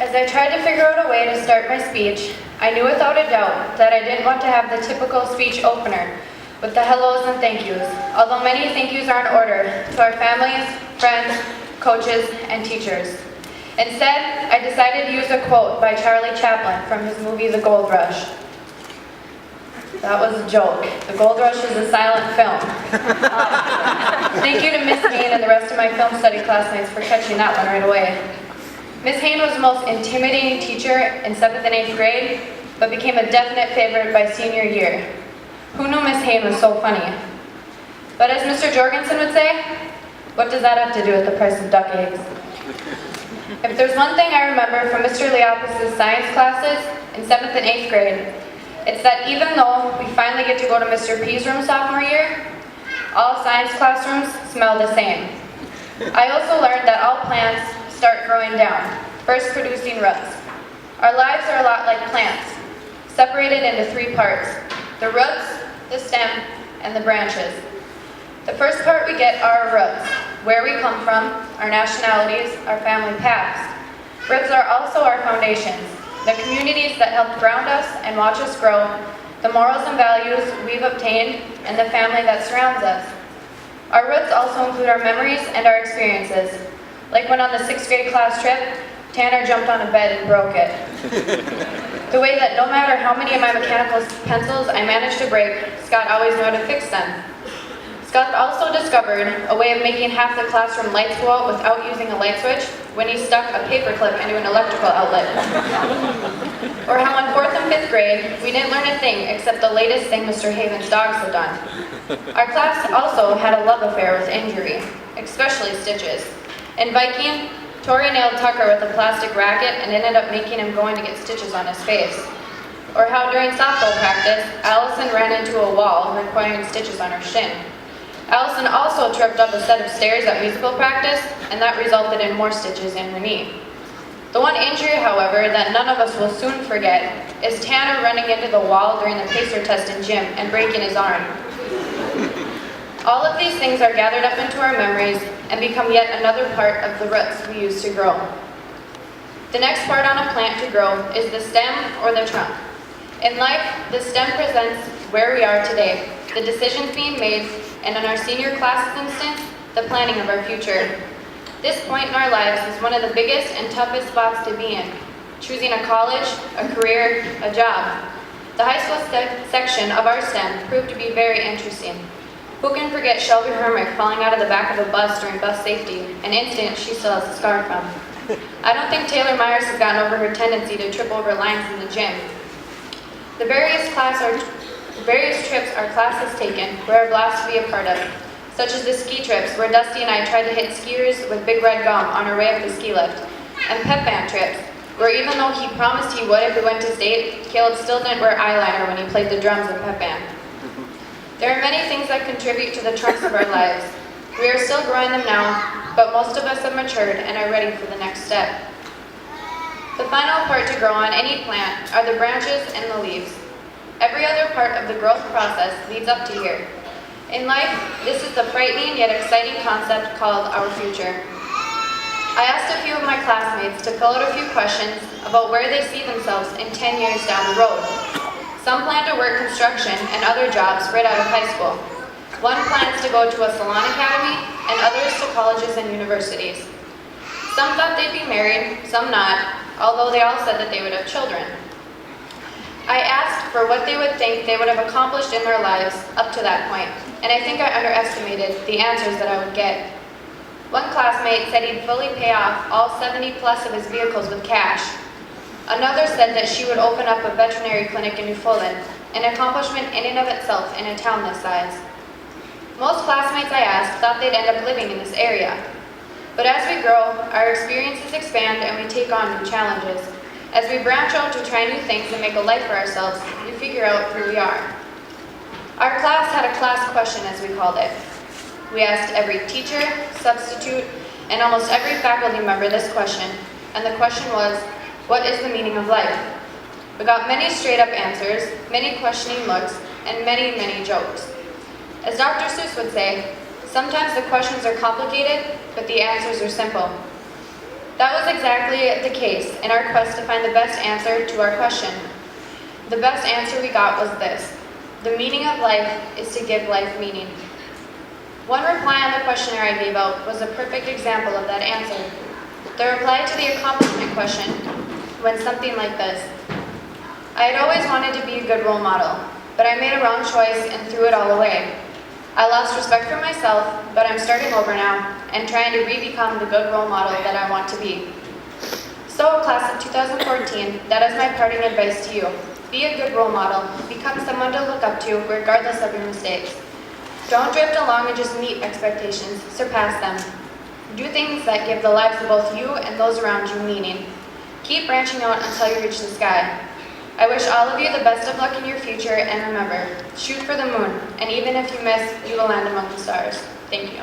As I tried to figure out a way to start my speech, I knew without a doubt that I didn't want to have the typical speech opener with the hellos and thank yous, although many thank yous are in order to our families, friends, coaches, and teachers. Instead, I decided to use a quote by Charlie Chaplin from his movie The Gold Rush. That was a joke. The Gold Rush is a silent film. Thank you to Miss Hain and the rest of my film study classmates for catching that one right away. Miss Hain was the most intimidating teacher in 7th and 8th grade, but became a definite favorite by senior year. Who knew Miss Hain was so funny? But as Mr. Jorgensen would say, what does that have to do with the price of duck eggs? If there's one thing I remember from Mr. Leopolis' science classes in 7th and 8th grade, it's that even though we finally get to go to Mr. P's room sophomore year, all science classrooms smell the same. I also learned that all plants start growing down, first producing roots. Our lives are a lot like plants, separated into 3 parts: the roots, the stem, and the branches. The first part we get are our roots, where we come from, our nationalities, our family past. Roots are also our foundations, the communities that help ground us and watch us grow, the morals and values we've obtained, and the family that surrounds us. Our roots also include our memories and our experiences, like when on the 6th grade class trip, Tanner jumped on a bed and broke it. The way that no matter how many of my mechanical pencils I managed to break, Scott always knew how to fix them. Scott also discovered a way of making half the classroom lights go out without using a light switch when he stuck a paper clip into an electrical outlet. Or how in 4th and 5th grade, we didn't learn a thing except the latest thing Mr. Haven's dogs had done. Our class also had a love affair with injury, especially stitches. In Viking, Tori nailed Tucker with a plastic racket and ended up making him go in to get stitches on his face. Or how during softball practice, Allison ran into a wall requiring stitches on her shin. Allison also tripped up a set of stairs at musical practice, and that resulted in more stitches in her knee. The one injury, however, that none of us will soon forget is Tanner running into the wall during the pacer test in gym and breaking his arm. All of these things are gathered up into our memories and become yet another part of the roots we use to grow. The next part on a plant to grow is the stem or the trunk. In life, the stem presents where we are today, the decisions being made, and in our senior class's instance, the planning of our future. This point in our lives is one of the biggest and toughest spots to be in, choosing a college, a career, a job. The high school section of our STEM proved to be very interesting. Who can forget Shelby Hermick falling out of the back of a bus during bus safety, an incident she still has a scar from? I don't think Taylor Myers has gotten over her tendency to trip over lines in the gym. The various trips our class has taken were a blast to be a part of, such as the ski trips where Dusty and I tried to hit skiers with Big Red Gum on our way up the ski lift, and pep band trips, where even though he promised he would if we went to state, Caleb still didn't wear eyeliner when he played the drums in pep band. There are many things that contribute to the trunks of our lives. We are still growing them now, but most of us have matured and are ready for the next step. The final part to grow on any plant are the branches and the leaves. Every other part of the growth process leads up to here. In life, this is the frightening yet exciting concept called our future. I asked a few of my classmates to fill out a few questions about where they see themselves in 10 years down the road. Some plan to work construction and other jobs right out of high school. One plans to go to a salon academy and others to colleges and universities. Some thought they'd be married, some not, although they all said that they would have children. I asked for what they would think they would have accomplished in their lives up to that point, and I think I underestimated the answers that I would get. One classmate said he'd fully pay off all 70 plus of his vehicles with cash. Another said that she would open up a veterinary clinic in Newfoundland, an accomplishment in and of itself in a town this size. Most classmates I asked thought they'd end up living in this area. But as we grow, our experiences expand and we take on new challenges. As we branch out to try new things and make a life for ourselves, we figure out who we are. Our class had a class question, as we called it. We asked every teacher, substitute, and almost every faculty member this question, and the question was, what is the meaning of life? We got many straight-up answers, many questioning looks, and many, many jokes. As Dr. Seuss would say, sometimes the questions are complicated, but the answers are simple. That was exactly the case in our quest to find the best answer to our question. The best answer we got was this: the meaning of life is to give life meaning. One reply on the questionnaire I gave out was a perfect example of that answer. The reply to the accomplishment question went something like this: I had always wanted to be a good role model, but I made a wrong choice and threw it all away. I lost respect for myself, but I'm starting over now and trying to re-become the good role model that I want to be. So, class of 2014, that is my parting advice to you. Be a good role model. Become someone to look up to regardless of your mistakes. Don't drift along and just meet expectations, surpass them. Do things that give the lives of both you and those around you meaning. Keep branching out until you reach the sky. I wish all of you the best of luck in your future, and remember, shoot for the moon, and even if you miss, you will land among the stars. Thank you.